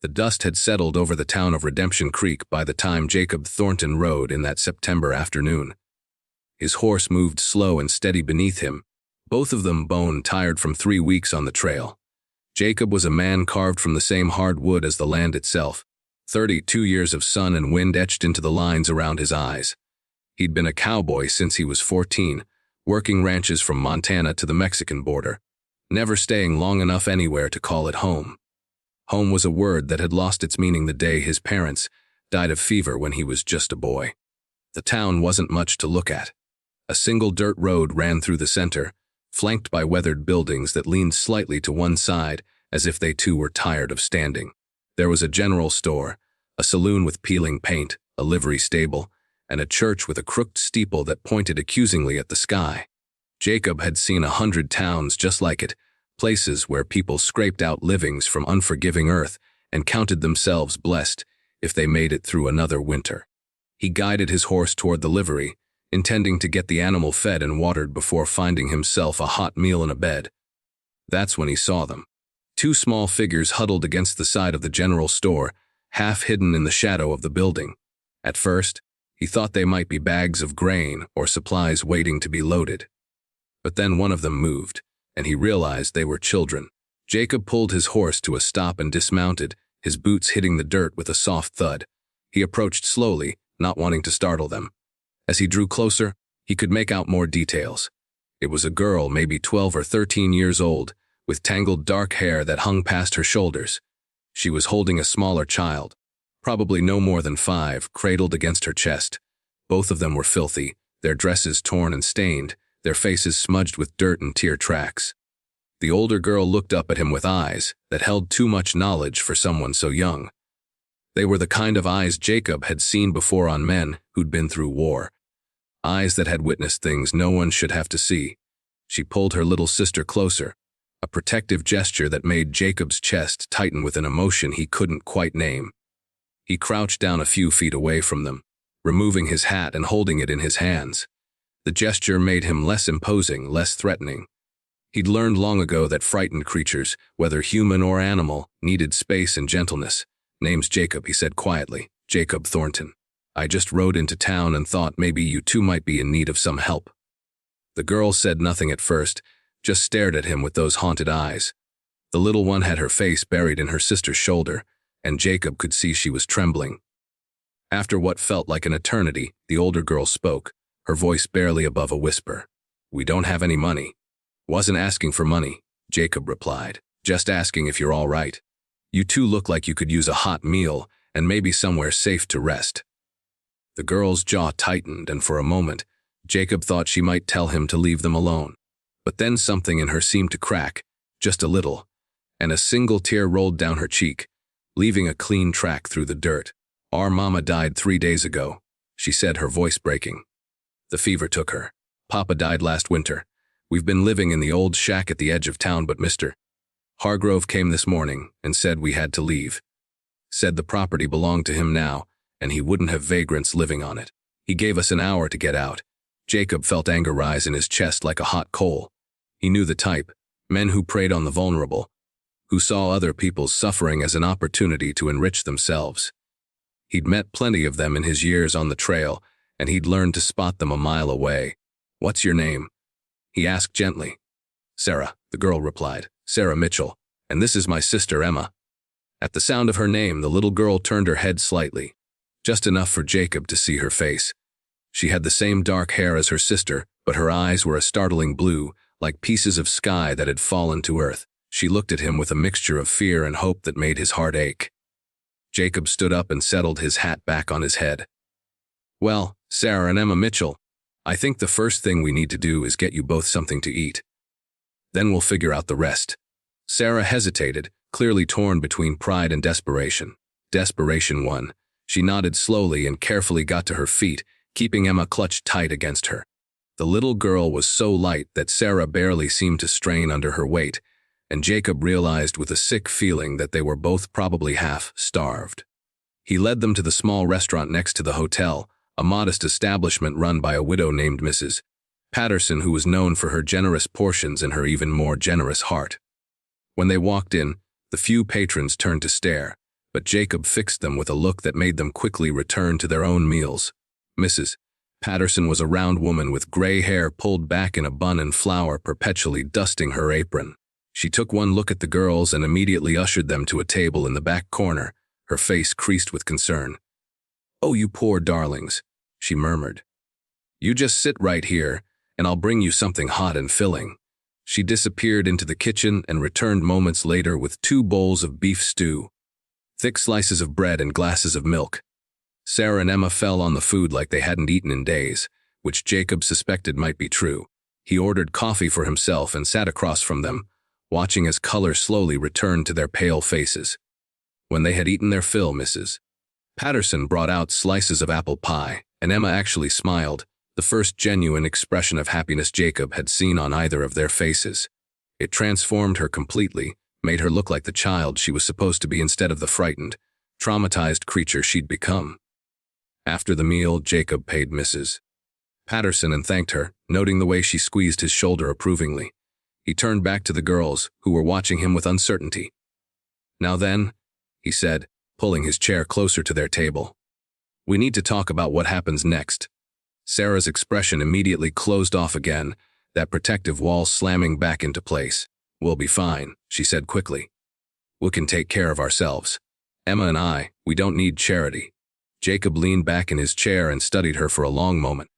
The dust had settled over the town of Redemption Creek by the time Jacob Thornton rode in that September afternoon. His horse moved slow and steady beneath him, both of them bone-tired from 3 weeks on the trail. Jacob was a man carved from the same hard wood as the land itself, 32 years of sun and wind etched into the lines around his eyes. He'd been a cowboy since he was 14, working ranches from Montana to the Mexican border, never staying long enough anywhere to call it home. Home was a word that had lost its meaning the day his parents died of fever when he was just a boy. The town wasn't much to look at. A single dirt road ran through the center, flanked by weathered buildings that leaned slightly to one side as if they too were tired of standing. There was a general store, a saloon with peeling paint, a livery stable, and a church with a crooked steeple that pointed accusingly at the sky. Jacob had seen 100 towns just like it, places where people scraped out livings from unforgiving earth and counted themselves blessed if they made it through another winter. He guided his horse toward the livery, intending to get the animal fed and watered before finding himself a hot meal and a bed. That's when he saw them. 2 small figures huddled against the side of the general store, half hidden in the shadow of the building. At first, he thought they might be bags of grain or supplies waiting to be loaded. But then one of them moved, and he realized they were children. Jacob pulled his horse to a stop and dismounted, his boots hitting the dirt with a soft thud. He approached slowly, not wanting to startle them. As he drew closer, he could make out more details. It was a girl, maybe 12 or 13 years old, with tangled dark hair that hung past her shoulders. She was holding a smaller child, probably no more than 5, cradled against her chest. Both of them were filthy, their dresses torn and stained, their faces smudged with dirt and tear tracks. The older girl looked up at him with eyes that held too much knowledge for someone so young. They were the kind of eyes Jacob had seen before on men who'd been through war. Eyes that had witnessed things no one should have to see. She pulled her little sister closer, a protective gesture that made Jacob's chest tighten with an emotion he couldn't quite name. He crouched down a few feet away from them, removing his hat and holding it in his hands. The gesture made him less imposing, less threatening. He'd learned long ago that frightened creatures, whether human or animal, needed space and gentleness. "Name's Jacob," he said quietly. "Jacob Thornton. I just rode into town and thought maybe you two might be in need of some help." The girl said nothing at first, just stared at him with those haunted eyes. The little one had her face buried in her sister's shoulder, and Jacob could see she was trembling. After what felt like an eternity, the older girl spoke, her voice barely above a whisper. "We don't have any money." "Wasn't asking for money," Jacob replied. "Just asking if you're all right. You two look like you could use a hot meal and maybe somewhere safe to rest." The girl's jaw tightened, and for a moment, Jacob thought she might tell him to leave them alone. But then something in her seemed to crack, just a little, and a single tear rolled down her cheek, leaving a clean track through the dirt. "Our mama died 3 days ago," she said, her voice breaking. "The fever took her. Papa died last winter. We've been living in the old shack at the edge of town, but Mr. Hargrove came this morning and said we had to leave. Said the property belonged to him now, and he wouldn't have vagrants living on it. He gave us an hour to get out." Jacob felt anger rise in his chest like a hot coal. He knew the type, men who preyed on the vulnerable, who saw other people's suffering as an opportunity to enrich themselves. He'd met plenty of them in his years on the trail, and he'd learned to spot them a mile away. "What's your name?" he asked gently. "Sarah," the girl replied. "Sarah Mitchell, and this is my sister Emma." At the sound of her name, the little girl turned her head slightly, just enough for Jacob to see her face. She had the same dark hair as her sister, but her eyes were a startling blue, like pieces of sky that had fallen to earth. She looked at him with a mixture of fear and hope that made his heart ache. Jacob stood up and settled his hat back on his head. "Well, Sarah and Emma Mitchell, I think the first thing we need to do is get you both something to eat. Then we'll figure out the rest." Sarah hesitated, clearly torn between pride and desperation. Desperation won. She nodded slowly and carefully got to her feet, keeping Emma clutched tight against her. The little girl was so light that Sarah barely seemed to strain under her weight, and Jacob realized with a sick feeling that they were both probably half-starved. He led them to the small restaurant next to the hotel, a modest establishment run by a widow named Mrs. Patterson, who was known for her generous portions and her even more generous heart. When they walked in, the few patrons turned to stare, but Jacob fixed them with a look that made them quickly return to their own meals. Mrs. Patterson was a round woman with gray hair pulled back in a bun and flour, perpetually dusting her apron. She took one look at the girls and immediately ushered them to a table in the back corner, her face creased with concern. "Oh, you poor darlings," she murmured. "You just sit right here, and I'll bring you something hot and filling." She disappeared into the kitchen and returned moments later with 2 bowls of beef stew, thick slices of bread, and glasses of milk. Sarah and Emma fell on the food like they hadn't eaten in days, which Jacob suspected might be true. He ordered coffee for himself and sat across from them, watching as color slowly returned to their pale faces. When they had eaten their fill, Mrs. Patterson brought out slices of apple pie, and Emma actually smiled, the first genuine expression of happiness Jacob had seen on either of their faces. It transformed her completely, made her look like the child she was supposed to be instead of the frightened, traumatized creature she'd become. After the meal, Jacob paid Mrs. Patterson and thanked her, noting the way she squeezed his shoulder approvingly. He turned back to the girls, who were watching him with uncertainty. "Now then," he said, pulling his chair closer to their table, "we need to talk about what happens next." Sarah's expression immediately closed off again, that protective wall slamming back into place. "We'll be fine," she said quickly. "We can take care of ourselves. Emma and I, we don't need charity." Jacob leaned back in his chair and studied her for a long moment.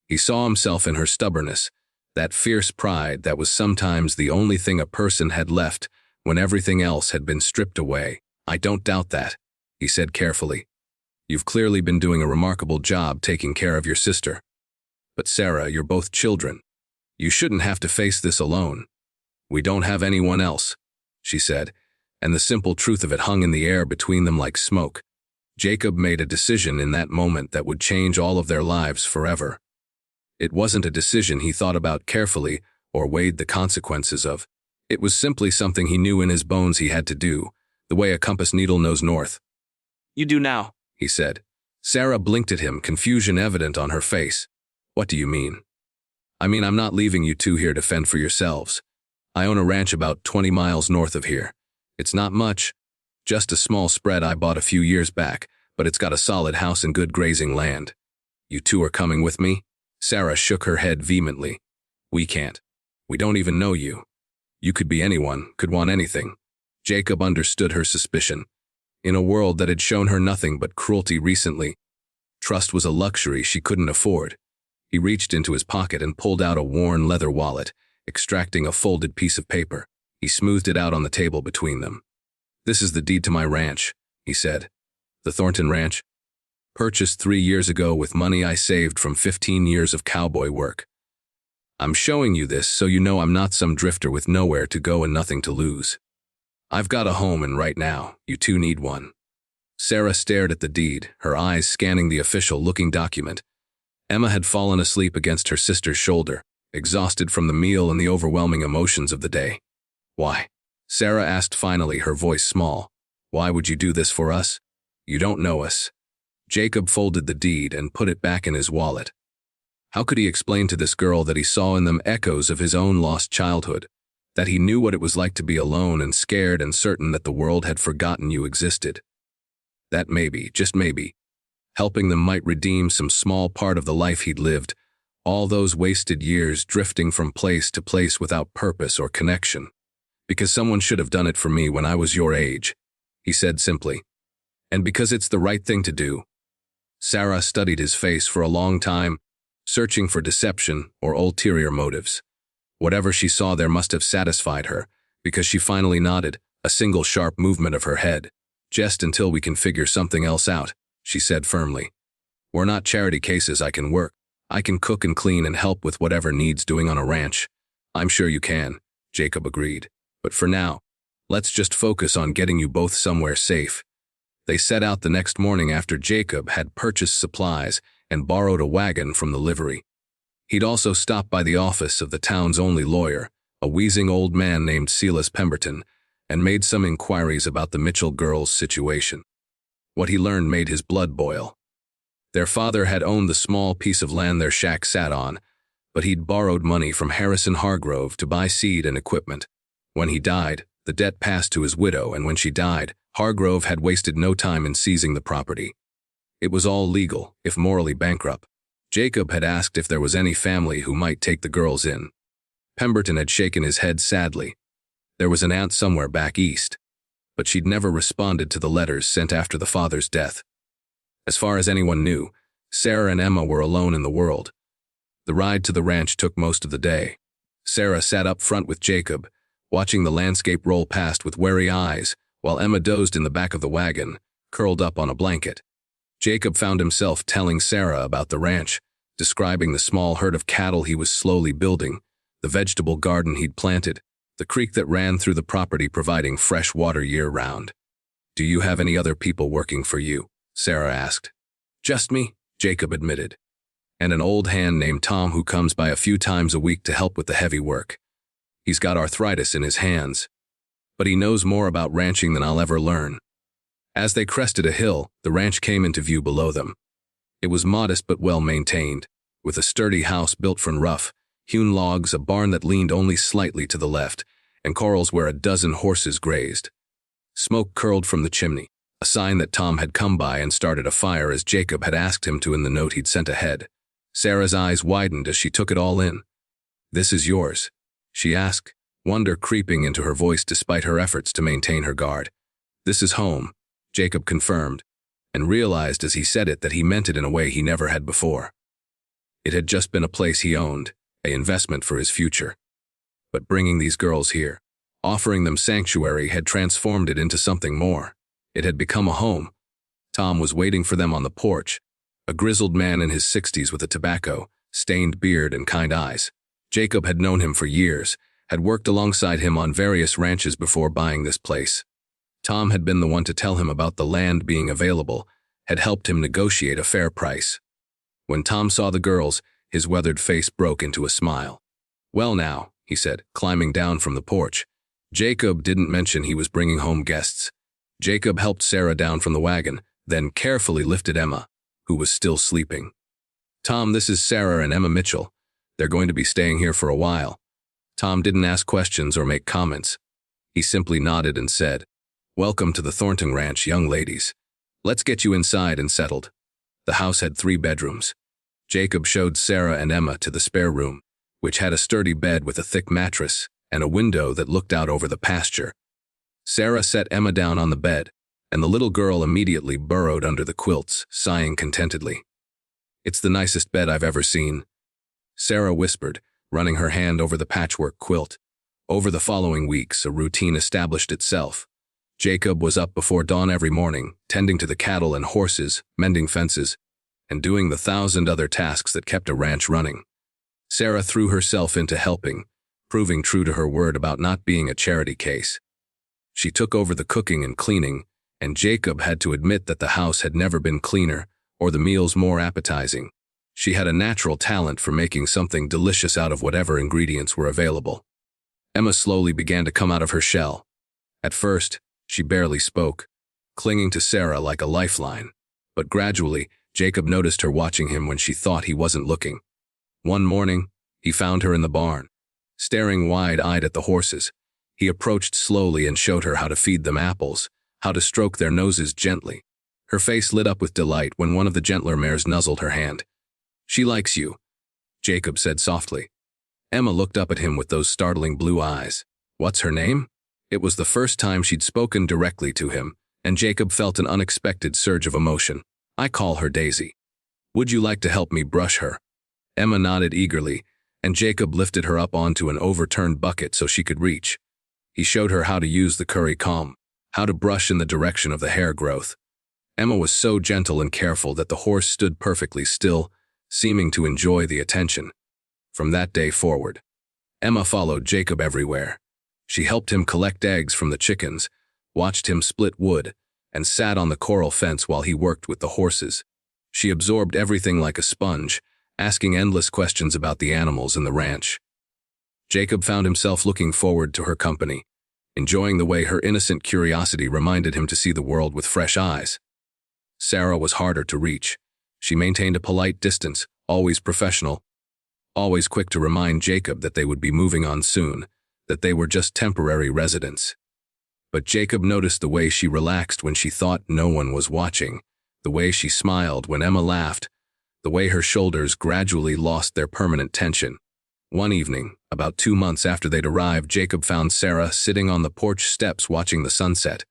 He saw himself in her stubbornness, that fierce pride that was sometimes the only thing a person had left when everything else had been stripped away. "I don't doubt that," he said carefully. "You've clearly been doing a remarkable job taking care of your sister. But Sarah, you're both children. You shouldn't have to face this alone. We don't have anyone else," she said, and the simple truth of it hung in the air between them like smoke. Jacob made a decision in that moment that would change all of their lives forever. It wasn't a decision he thought about carefully or weighed the consequences of. It was simply something he knew in his bones he had to do, the way a compass needle knows north. "You do now," he said. Sarah blinked at him, confusion evident on her face. "What do you mean?" "I mean, I'm not leaving you two here to fend for yourselves. I own a ranch about 20 miles north of here. It's not much, just a small spread I bought a few years back, but it's got a solid house and good grazing land. You two are coming with me?" Sarah shook her head vehemently. "We can't. We don't even know you. You could be anyone, could want anything." Jacob understood her suspicion. In a world that had shown her nothing but cruelty recently, trust was a luxury she couldn't afford. He reached into his pocket and pulled out a worn leather wallet, extracting a folded piece of paper. He smoothed it out on the table between them. "This is the deed to my ranch," he said. "The Thornton Ranch. Purchased 3 years ago with money I saved from 15 years of cowboy work. I'm showing you this so you know I'm not some drifter with nowhere to go and nothing to lose. I've got a home, and right now, you two need one." Sarah stared at the deed, her eyes scanning the official-looking document. Emma had fallen asleep against her sister's shoulder, exhausted from the meal and the overwhelming emotions of the day. "Why?" Sarah asked finally, her voice small. "Why would you do this for us? You don't know us." Jacob folded the deed and put it back in his wallet. How could he explain to this girl that he saw in them echoes of his own lost childhood, that he knew what it was like to be alone and scared and certain that the world had forgotten you existed? That maybe, just maybe, helping them might redeem some small part of the life he'd lived, all those wasted years drifting from place to place without purpose or connection. "Because someone should have done it for me when I was your age," he said simply. "And because it's the right thing to do." Sarah studied his face for a long time, searching for deception or ulterior motives. Whatever she saw there must have satisfied her, because she finally nodded, a single sharp movement of her head. "Just until we can figure something else out," she said firmly. "We're not charity cases. I can work. I can cook and clean and help with whatever needs doing on a ranch." "I'm sure you can," Jacob agreed. "But for now, let's just focus on getting you both somewhere safe." They set out the next morning after Jacob had purchased supplies and borrowed a wagon from the livery. He'd also stopped by the office of the town's only lawyer, a wheezing old man named Silas Pemberton, and made some inquiries about the Mitchell girls' situation. What he learned made his blood boil. Their father had owned the small piece of land their shack sat on, but he'd borrowed money from Harrison Hargrove to buy seed and equipment. When he died, the debt passed to his widow, and when she died, Hargrove had wasted no time in seizing the property. It was all legal, if morally bankrupt. Jacob had asked if there was any family who might take the girls in. Pemberton had shaken his head sadly. There was an aunt somewhere back east, but she'd never responded to the letters sent after the father's death. As far as anyone knew, Sarah and Emma were alone in the world. The ride to the ranch took most of the day. Sarah sat up front with Jacob, watching the landscape roll past with wary eyes, while Emma dozed in the back of the wagon, curled up on a blanket. Jacob found himself telling Sarah about the ranch, describing the small herd of cattle he was slowly building, the vegetable garden he'd planted, the creek that ran through the property providing fresh water year-round. "Do you have any other people working for you?" Sarah asked. "Just me," Jacob admitted. "And an old hand named Tom who comes by a few times a week to help with the heavy work. He's got arthritis in his hands, but he knows more about ranching than I'll ever learn." As they crested a hill, the ranch came into view below them. It was modest but well-maintained, with a sturdy house built from rough, hewn logs, a barn that leaned only slightly to the left, and corrals where a dozen horses grazed. Smoke curled from the chimney, a sign that Tom had come by and started a fire as Jacob had asked him to in the note he'd sent ahead. Sarah's eyes widened as she took it all in. "This is yours?" she asked, wonder creeping into her voice despite her efforts to maintain her guard. "This is home," Jacob confirmed, and realized as he said it that he meant it in a way he never had before. It had just been a place he owned, an investment for his future. But bringing these girls here, offering them sanctuary, had transformed it into something more. It had become a home. Tom was waiting for them on the porch, a grizzled man in his 60s with a tobacco-stained beard and kind eyes. Jacob had known him for years, had worked alongside him on various ranches before buying this place. Tom had been the one to tell him about the land being available, had helped him negotiate a fair price. When Tom saw the girls, his weathered face broke into a smile. "Well now," he said, climbing down from the porch. Jacob didn't mention he was bringing home guests. Jacob helped Sarah down from the wagon, then carefully lifted Emma, who was still sleeping. "Tom, this is Sarah and Emma Mitchell. They're going to be staying here for a while." Tom didn't ask questions or make comments. He simply nodded and said, "Welcome to the Thornton Ranch, young ladies. Let's get you inside and settled." The house had 3 bedrooms. Jacob showed Sarah and Emma to the spare room, which had a sturdy bed with a thick mattress and a window that looked out over the pasture. Sarah set Emma down on the bed, and the little girl immediately burrowed under the quilts, sighing contentedly. "It's the nicest bed I've ever seen," Sarah whispered, running her hand over the patchwork quilt. Over the following weeks, a routine established itself. Jacob was up before dawn every morning, tending to the cattle and horses, mending fences, and doing the 1,000 other tasks that kept a ranch running. Sarah threw herself into helping, proving true to her word about not being a charity case. She took over the cooking and cleaning, and Jacob had to admit that the house had never been cleaner or the meals more appetizing. She had a natural talent for making something delicious out of whatever ingredients were available. Emma slowly began to come out of her shell. At first, she barely spoke, clinging to Sarah like a lifeline, but gradually, Jacob noticed her watching him when she thought he wasn't looking. One morning, he found her in the barn, staring wide-eyed at the horses. He approached slowly and showed her how to feed them apples, how to stroke their noses gently. Her face lit up with delight when one of the gentler mares nuzzled her hand. "She likes you," Jacob said softly. Emma looked up at him with those startling blue eyes. "What's her name?" It was the first time she'd spoken directly to him, and Jacob felt an unexpected surge of emotion. "I call her Daisy. Would you like to help me brush her?" Emma nodded eagerly, and Jacob lifted her up onto an overturned bucket so she could reach. He showed her how to use the curry comb, how to brush in the direction of the hair growth. Emma was so gentle and careful that the horse stood perfectly still, seeming to enjoy the attention. From that day forward, Emma followed Jacob everywhere. She helped him collect eggs from the chickens, watched him split wood, and sat on the coral fence while he worked with the horses. She absorbed everything like a sponge, asking endless questions about the animals in the ranch. Jacob found himself looking forward to her company, enjoying the way her innocent curiosity reminded him to see the world with fresh eyes. Sarah was harder to reach. She maintained a polite distance, always professional, always quick to remind Jacob that they would be moving on soon, that they were just temporary residents. But Jacob noticed the way she relaxed when she thought no one was watching, the way she smiled when Emma laughed, the way her shoulders gradually lost their permanent tension. One evening, about 2 months after they'd arrived, Jacob found Sarah sitting on the porch steps watching the sunset.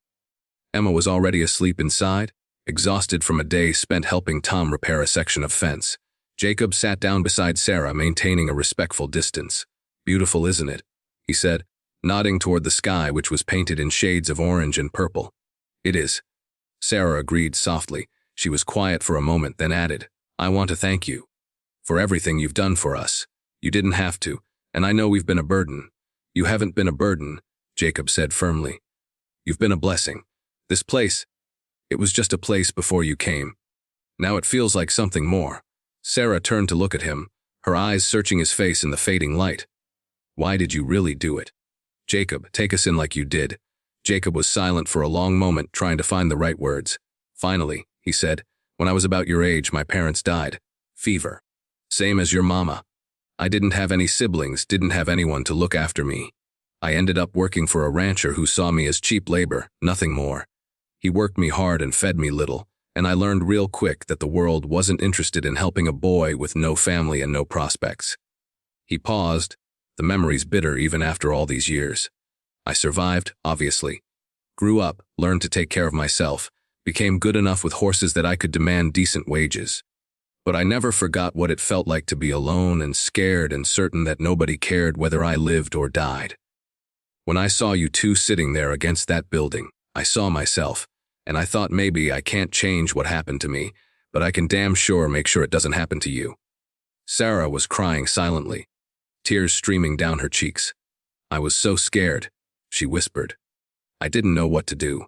Emma was already asleep inside, exhausted from a day spent helping Tom repair a section of fence. Jacob sat down beside Sarah, maintaining a respectful distance. "Beautiful, isn't it?" he said, nodding toward the sky, which was painted in shades of orange and purple. "It is." Sarah agreed softly. She was quiet for a moment, then added, "I want to thank you for everything you've done for us. You didn't have to, and I know we've been a burden." "You haven't been a burden," Jacob said firmly. "You've been a blessing. This place, it was just a place before you came. Now it feels like something more." Sarah turned to look at him, her eyes searching his face in the fading light. "Why did you really do it? Jacob, take us in like you did." Jacob was silent for a long moment, trying to find the right words. "Finally," he said, "when I was about your age, my parents died. Fever. Same as your mama. I didn't have any siblings, didn't have anyone to look after me. I ended up working for a rancher who saw me as cheap labor, nothing more. He worked me hard and fed me little, and I learned real quick that the world wasn't interested in helping a boy with no family and no prospects." He paused, the memories bitter even after all these years. "I survived, obviously. Grew up, learned to take care of myself, became good enough with horses that I could demand decent wages. But I never forgot what it felt like to be alone and scared and certain that nobody cared whether I lived or died. When I saw you two sitting there against that building, I saw myself, and I thought maybe I can't change what happened to me, but I can damn sure make sure it doesn't happen to you." Sarah was crying silently, tears streaming down her cheeks. "I was so scared," she whispered. "I didn't know what to do.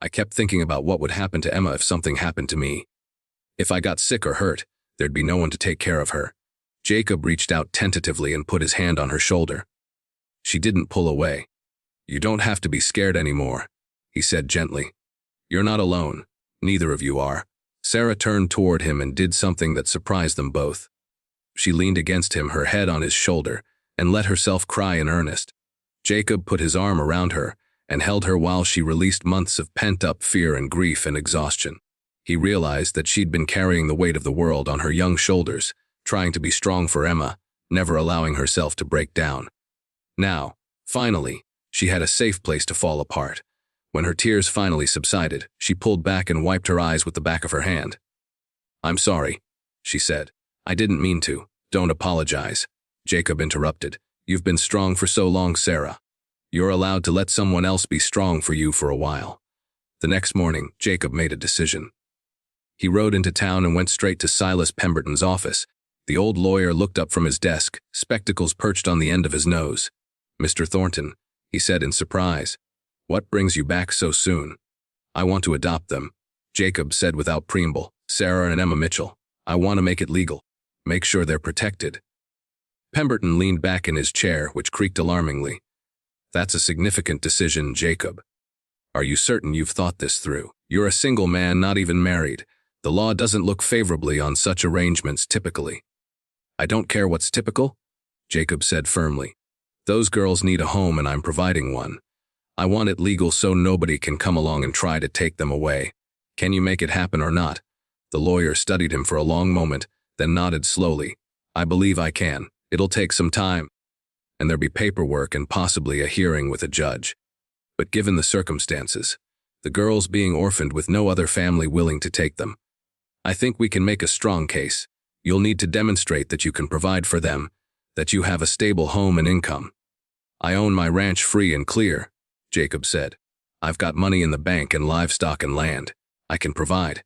I kept thinking about what would happen to Emma if something happened to me. If I got sick or hurt, there'd be no one to take care of her." Jacob reached out tentatively and put his hand on her shoulder. She didn't pull away. "You don't have to be scared anymore," he said gently. "You're not alone. Neither of you are." Sarah turned toward him and did something that surprised them both. She leaned against him, her head on his shoulder, and let herself cry in earnest. Jacob put his arm around her and held her while she released months of pent-up fear and grief and exhaustion. He realized that she'd been carrying the weight of the world on her young shoulders, trying to be strong for Emma, never allowing herself to break down. Now, finally, she had a safe place to fall apart. When her tears finally subsided, she pulled back and wiped her eyes with the back of her hand. "I'm sorry," she said. "I didn't mean to. Don't apologize." Jacob interrupted. "You've been strong for so long, Sarah. You're allowed to let someone else be strong for you for a while." The next morning, Jacob made a decision. He rode into town and went straight to Silas Pemberton's office. The old lawyer looked up from his desk, spectacles perched on the end of his nose. "Mr. Thornton," he said in surprise, "what brings you back so soon?" "I want to adopt them," Jacob said without preamble. "Sarah and Emma Mitchell. I want to make it legal. Make sure they're protected." Pemberton leaned back in his chair, which creaked alarmingly. "That's a significant decision, Jacob. Are you certain you've thought this through? You're a single man, not even married. The law doesn't look favorably on such arrangements typically." "I don't care what's typical," Jacob said firmly. "Those girls need a home and I'm providing one. I want it legal so nobody can come along and try to take them away. Can you make it happen or not?" The lawyer studied him for a long moment, then nodded slowly. "I believe I can. It'll take some time, and there'll be paperwork and possibly a hearing with a judge. But given the circumstances, the girls being orphaned with no other family willing to take them, I think we can make a strong case. You'll need to demonstrate that you can provide for them, that you have a stable home and income." "I own my ranch free and clear," Jacob said. "I've got money in the bank and livestock and land. I can provide."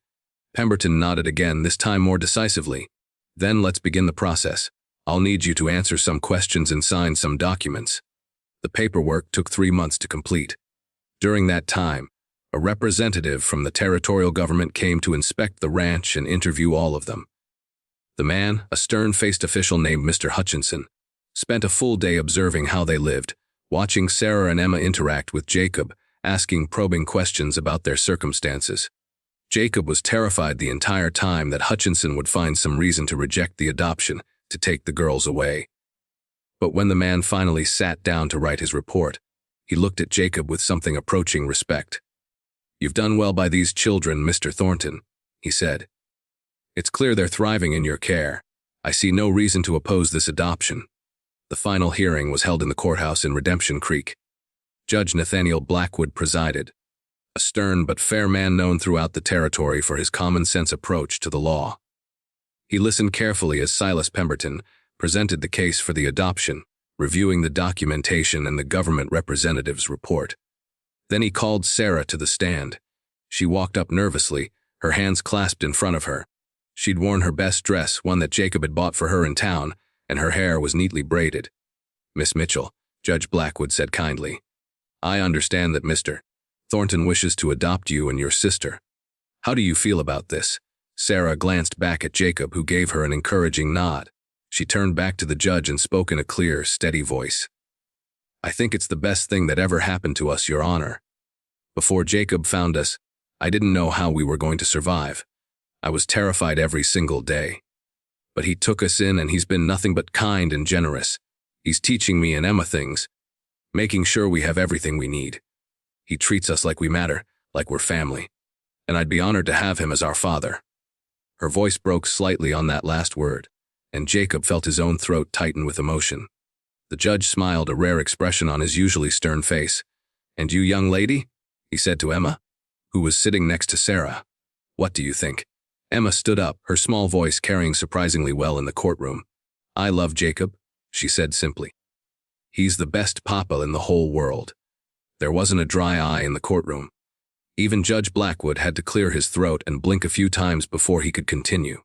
Pemberton nodded again, this time more decisively. "Then let's begin the process. I'll need you to answer some questions and sign some documents." The paperwork took 3 months to complete. During that time, a representative from the territorial government came to inspect the ranch and interview all of them. The man, a stern-faced official named Mr. Hutchinson, spent a full day observing how they lived, watching Sarah and Emma interact with Jacob, asking probing questions about their circumstances. Jacob was terrified the entire time that Hutchinson would find some reason to reject the adoption, to take the girls away. But when the man finally sat down to write his report, He looked at Jacob with something approaching respect. "You've done well by these children, Mr. Thornton," he said. "It's clear they're thriving in your care. I see no reason to oppose this adoption." The final hearing was held in the courthouse in Redemption Creek. Judge Nathaniel Blackwood presided, a stern but fair man known throughout the territory for his common-sense approach to the law. He listened carefully as Silas Pemberton presented the case for the adoption, reviewing the documentation and the government representative's report. Then he called Sarah to the stand. She walked up nervously, her hands clasped in front of her. She'd worn her best dress, one that Jacob had bought for her in town, and her hair was neatly braided. "Miss Mitchell," Judge Blackwood said kindly, "I understand that Mr. Thornton wishes to adopt you and your sister. How do you feel about this?" Sarah glanced back at Jacob, who gave her an encouraging nod. She turned back to the judge and spoke in a clear, steady voice. "I think it's the best thing that ever happened to us, Your Honor. Before Jacob found us, I didn't know how we were going to survive. I was terrified every single day. But he took us in, and he's been nothing but kind and generous. He's teaching me and Emma things, making sure we have everything we need. He treats us like we matter, like we're family. And I'd be honored to have him as our father." Her voice broke slightly on that last word, and Jacob felt his own throat tighten with emotion. The judge smiled, a rare expression on his usually stern face. "And you, young lady?" he said to Emma, who was sitting next to Sarah. "What do you think?" Emma stood up, her small voice carrying surprisingly well in the courtroom. "I love Jacob," she said simply. "He's the best papa in the whole world." There wasn't a dry eye in the courtroom. Even Judge Blackwood had to clear his throat and blink a few times before he could continue.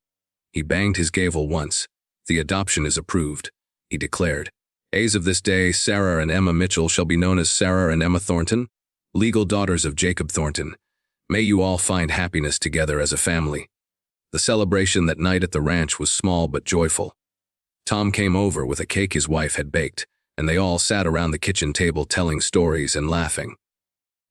He banged his gavel once. "The adoption is approved," he declared. "As of this day, Sarah and Emma Mitchell shall be known as Sarah and Emma Thornton, legal daughters of Jacob Thornton. May you all find happiness together as a family." The celebration that night at the ranch was small but joyful. Tom came over with a cake his wife had baked, and they all sat around the kitchen table telling stories and laughing.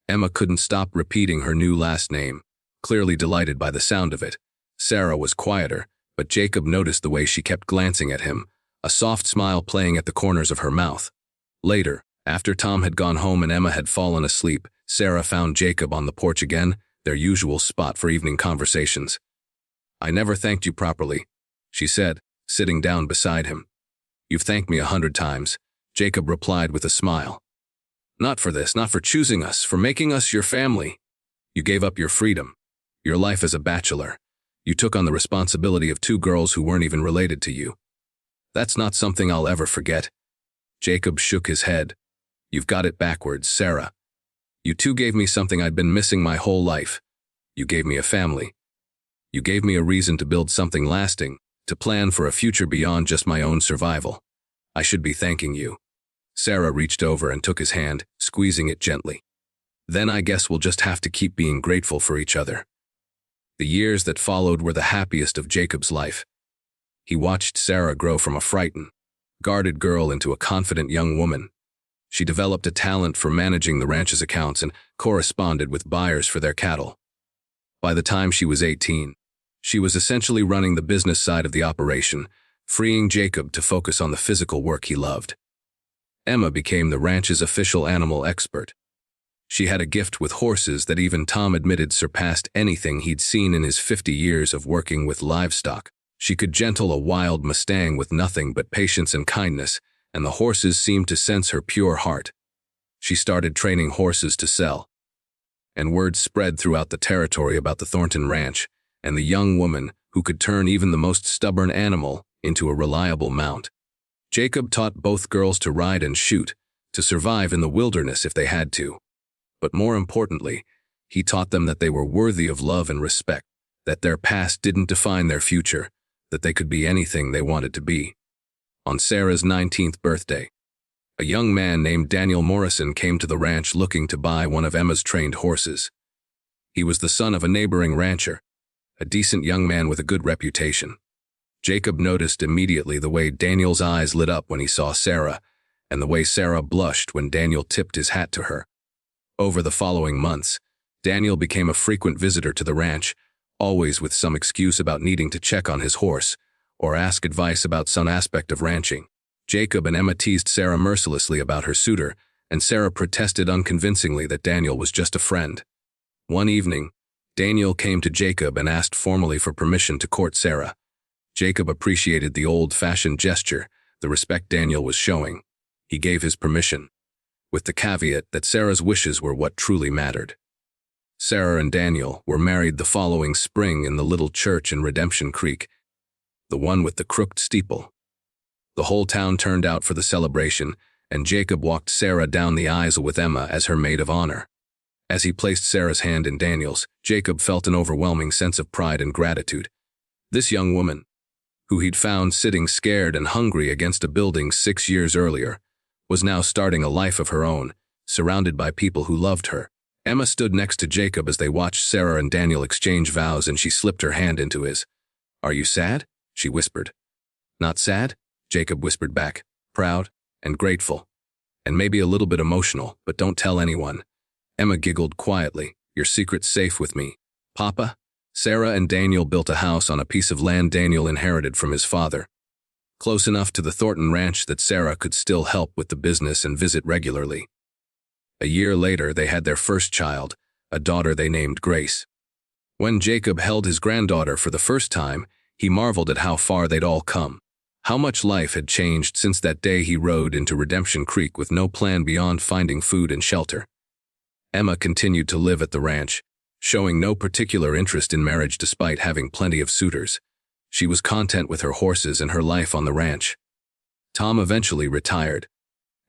Emma couldn't stop repeating her new last name, clearly delighted by the sound of it. Sarah was quieter, but Jacob noticed the way she kept glancing at him, a soft smile playing at the corners of her mouth. Later, after Tom had gone home and Emma had fallen asleep, Sarah found Jacob on the porch again, their usual spot for evening conversations. "I never thanked you properly," she said, sitting down beside him. "You've thanked me 100 times, Jacob replied with a smile. "Not for this, not for choosing us, for making us your family. You gave up your freedom, your life as a bachelor. You took on the responsibility of 2 girls who weren't even related to you. That's not something I'll ever forget." Jacob shook his head. "You've got it backwards, Sarah. You 2 gave me something I'd been missing my whole life. You gave me a family. You gave me a reason to build something lasting, to plan for a future beyond just my own survival. I should be thanking you." Sarah reached over and took his hand, squeezing it gently. "Then I guess we'll just have to keep being grateful for each other." The years that followed were the happiest of Jacob's life. He watched Sarah grow from a frightened, guarded girl into a confident young woman. She developed a talent for managing the ranch's accounts and corresponded with buyers for their cattle. By the time she was 18, she was essentially running the business side of the operation, freeing Jacob to focus on the physical work he loved. Emma became the ranch's official animal expert. She had a gift with horses that even Tom admitted surpassed anything he'd seen in his 50 years of working with livestock. She could gentle a wild Mustang with nothing but patience and kindness, and the horses seemed to sense her pure heart. She started training horses to sell, and word spread throughout the territory about the Thornton Ranch and the young woman who could turn even the most stubborn animal into a reliable mount. Jacob taught both girls to ride and shoot, to survive in the wilderness if they had to. But more importantly, he taught them that they were worthy of love and respect, that their past didn't define their future, that they could be anything they wanted to be. On Sarah's 19th birthday, a young man named Daniel Morrison came to the ranch looking to buy one of Emma's trained horses. He was the son of a neighboring rancher, a decent young man with a good reputation. Jacob noticed immediately the way Daniel's eyes lit up when he saw Sarah, and the way Sarah blushed when Daniel tipped his hat to her. Over the following months, Daniel became a frequent visitor to the ranch, always with some excuse about needing to check on his horse or ask advice about some aspect of ranching. Jacob and Emma teased Sarah mercilessly about her suitor, and Sarah protested unconvincingly that Daniel was just a friend. One evening, Daniel came to Jacob and asked formally for permission to court Sarah. Jacob appreciated the old-fashioned gesture, the respect Daniel was showing. He gave his permission, with the caveat that Sarah's wishes were what truly mattered. Sarah and Daniel were married the following spring in the little church in Redemption Creek, the one with the crooked steeple. The whole town turned out for the celebration, and Jacob walked Sarah down the aisle with Emma as her maid of honor. As he placed Sarah's hand in Daniel's, Jacob felt an overwhelming sense of pride and gratitude. This young woman, who he'd found sitting scared and hungry against a building 6 years earlier, was now starting a life of her own, surrounded by people who loved her. Emma stood next to Jacob as they watched Sarah and Daniel exchange vows, and she slipped her hand into his. "Are you sad?" she whispered. "Not sad?" Jacob whispered back, proud and grateful, and maybe a little bit emotional, but don't tell anyone. Emma giggled quietly. "Your secret's safe with me, Papa." Sarah and Daniel built a house on a piece of land Daniel inherited from his father, close enough to the Thornton ranch that Sarah could still help with the business and visit regularly. A year later, they had their first child, a daughter they named Grace. When Jacob held his granddaughter for the first time, he marveled at how far they'd all come, how much life had changed since that day he rode into Redemption Creek with no plan beyond finding food and shelter. Emma continued to live at the ranch, showing no particular interest in marriage despite having plenty of suitors. She was content with her horses and her life on the ranch. Tom eventually retired,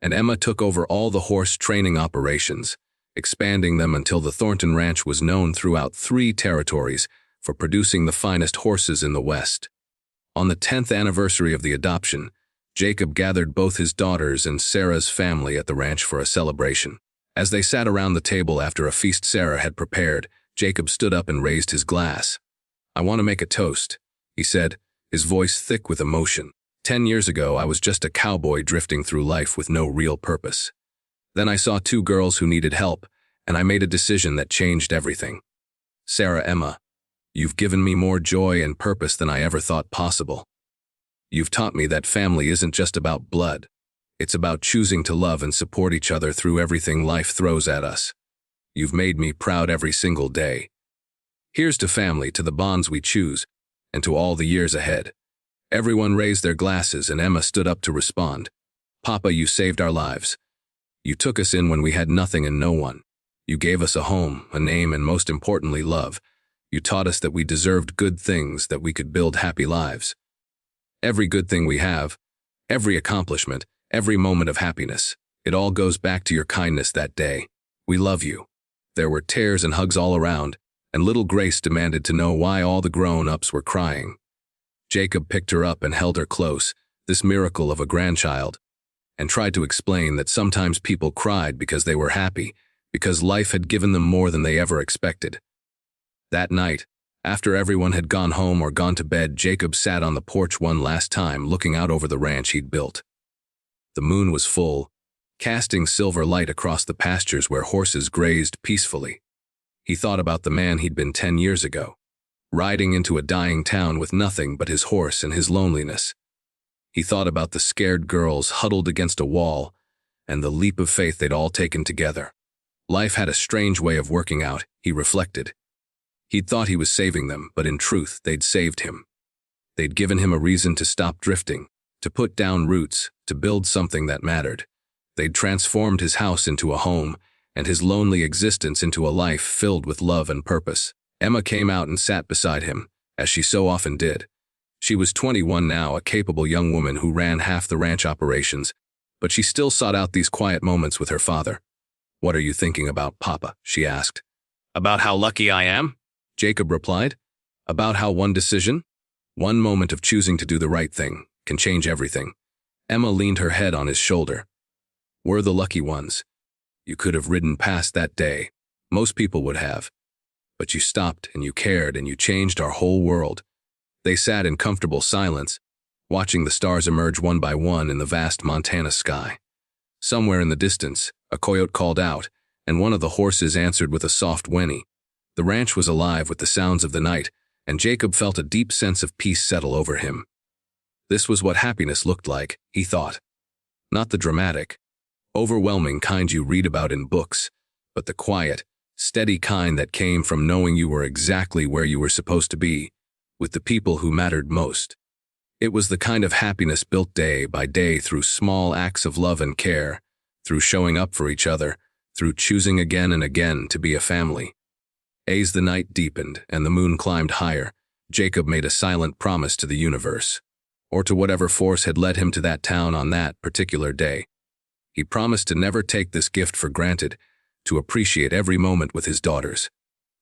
and Emma took over all the horse training operations, expanding them until the Thornton Ranch was known throughout 3 territories for producing the finest horses in the West. On the 10th anniversary of the adoption, Jacob gathered both his daughters and Sarah's family at the ranch for a celebration. As they sat around the table after a feast Sarah had prepared, Jacob stood up and raised his glass. "I want to make a toast," he said, his voice thick with emotion. 10 years ago, I was just a cowboy drifting through life with no real purpose. Then I saw 2 girls who needed help, and I made a decision that changed everything. Sarah, Emma, you've given me more joy and purpose than I ever thought possible. You've taught me that family isn't just about blood. It's about choosing to love and support each other through everything life throws at us. You've made me proud every single day. Here's to family, to the bonds we choose, and to all the years ahead." Everyone raised their glasses, and Emma stood up to respond. "Papa, you saved our lives. You took us in when we had nothing and no one. You gave us a home, a name, and most importantly, love. You taught us that we deserved good things, that we could build happy lives. Every good thing we have, every accomplishment, every moment of happiness, it all goes back to your kindness that day. We love you." There were tears and hugs all around, and little Grace demanded to know why all the grown-ups were crying. Jacob picked her up and held her close, this miracle of a grandchild, and tried to explain that sometimes people cried because they were happy, because life had given them more than they ever expected. That night, after everyone had gone home or gone to bed, Jacob sat on the porch one last time, looking out over the ranch he'd built. The moon was full, casting silver light across the pastures where horses grazed peacefully. He thought about the man he'd been 10 years ago, riding into a dying town with nothing but his horse and his loneliness. He thought about the scared girls huddled against a wall and the leap of faith they'd all taken together. Life had a strange way of working out, he reflected. He'd thought he was saving them, but in truth, they'd saved him. They'd given him a reason to stop drifting, to put down roots, to build something that mattered. They'd transformed his house into a home, and his lonely existence into a life filled with love and purpose. Emma came out and sat beside him, as she so often did. She was 21 now, a capable young woman who ran half the ranch operations, but she still sought out these quiet moments with her father. "What are you thinking about, Papa?" she asked. "About how lucky I am," Jacob replied. "About how one decision, one moment of choosing to do the right thing, can change everything." Emma leaned her head on his shoulder. "We're the lucky ones. You could have ridden past that day. Most people would have. But you stopped, and you cared, and you changed our whole world." They sat in comfortable silence, watching the stars emerge one by one in the vast Montana sky. Somewhere in the distance, a coyote called out, and one of the horses answered with a soft whinny. The ranch was alive with the sounds of the night, and Jacob felt a deep sense of peace settle over him. This was what happiness looked like, he thought. Not the dramatic, overwhelming kind you read about in books, but the quiet, steady kind that came from knowing you were exactly where you were supposed to be, with the people who mattered most. It was the kind of happiness built day by day through small acts of love and care, through showing up for each other, through choosing again and again to be a family. As the night deepened and the moon climbed higher, Jacob made a silent promise to the universe, or to whatever force had led him to that town on that particular day. He promised to never take this gift for granted, to appreciate every moment with his daughters,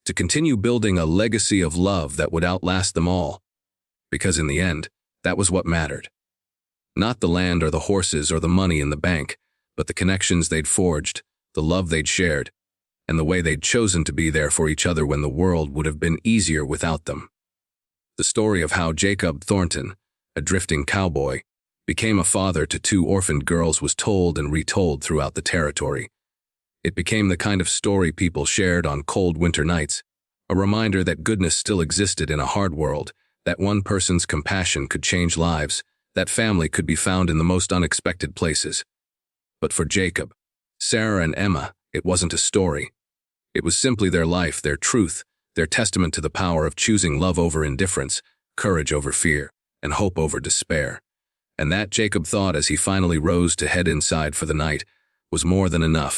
to continue building a legacy of love that would outlast them all, because in the end, that was what mattered. Not the land or the horses or the money in the bank, but the connections they'd forged, the love they'd shared, and the way they'd chosen to be there for each other when the world would have been easier without them. The story of how Jacob Thornton, a drifting cowboy, became a father to two orphaned girls was told and retold throughout the territory. It became the kind of story people shared on cold winter nights, a reminder that goodness still existed in a hard world, that one person's compassion could change lives, that family could be found in the most unexpected places. But for Jacob, Sarah, and Emma, it wasn't a story. It was simply their life, their truth, their testament to the power of choosing love over indifference, courage over fear, and hope over despair. And that, Jacob thought as he finally rose to head inside for the night, was more than enough.